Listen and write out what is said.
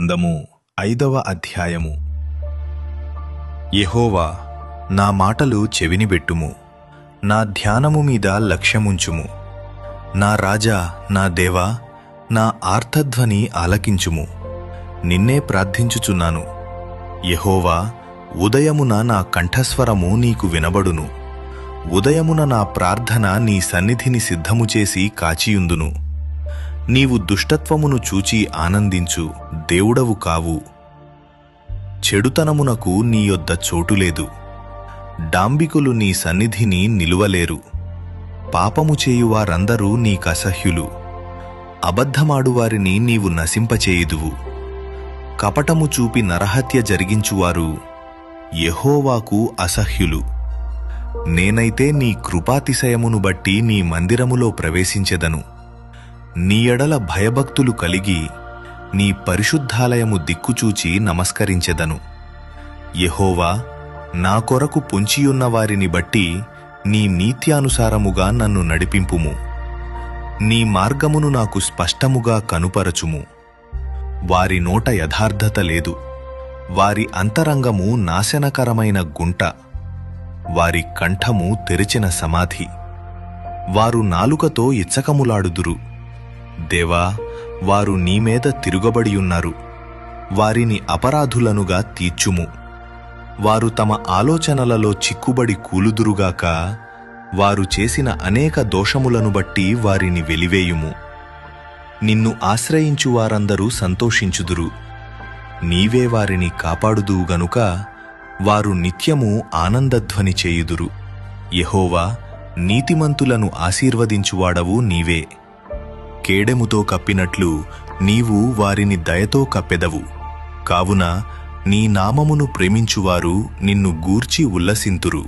గ్రంథము 5వ అధ్యాయము. యెహోవా, నా మాటలు చెవినిబెట్టుము, నా ధ్యానము మీద లక్ష్యముంచుము. నా రాజా, నా దేవా, నా ఆర్తధ్వని ఆలకించుము. నిన్నే ప్రార్థించుచున్నాను. యెహోవా, ఉదయమున నా కంఠస్వరము నీకు వినబడును. ఉదయమున నా ప్రార్థన నీ సన్నిధిని సిద్ధము చేసి కాచియుందును. నీవు దుష్టత్వమును చూచి ఆనందించు దేవుడవు కావు. చెడుతనమునకు నీ యొద్ద చోటులేదు. డాంబికులు నీ సన్నిధిని నిలువలేరు. పాపము చేయువారందరూ నీకసహ్యులు. అబద్ధమాడువారిని నీవు నశింపచేయుదువు. కపటము చూపి నరహత్య జరిగించువారు యెహోవాకు అసహ్యులు. నేనైతే నీ కృపాతిశయమును బట్టి నీ మందిరములో ప్రవేశించెదను. నీ ఎడల భయభక్తులు కలిగి నీ పరిశుద్ధాలయము దిక్కుచూచి నమస్కరించెదను. యెహోవా, నా కొరకు పొంచియున్న వారిని బట్టి నీ నీత్యానుసారముగా నన్ను నడిపింపుము. నీ మార్గమును నాకు స్పష్టముగా కనుపరచుము. వారి నోట యథార్థత లేదు. వారి అంతరంగము నాశనకరమైన గుంట. వారి కంఠము తెరిచిన సమాధి. వారు నాలుకతో ఇచ్చకములాడుదురు. దేవా, వారు నీమీద తిరుగబడియున్నారు. వారిని అపరాధులనుగా తీర్చుము. వారు తమ ఆలోచనలలో చిక్కుబడి కూలుదురుగాక. వారు చేసిన అనేక దోషములను బట్టి వారిని వెలివేయుము. నిన్ను ఆశ్రయించు వారందరూ సంతోషించుదురు. నీవే వారిని కాపాడుదువు గనుక వారు నిత్యము ఆనందధ్వని చేయుదురు. యెహోవా, నీతిమంతులను ఆశీర్వదించువాడవు నీవే. కేడెముతో కప్పినట్లు నీవు వారిని దయతో కప్పెదవు. కావున నీ నామమును ప్రేమించువారు నిన్ను గూర్చి ఉల్లసింతురు.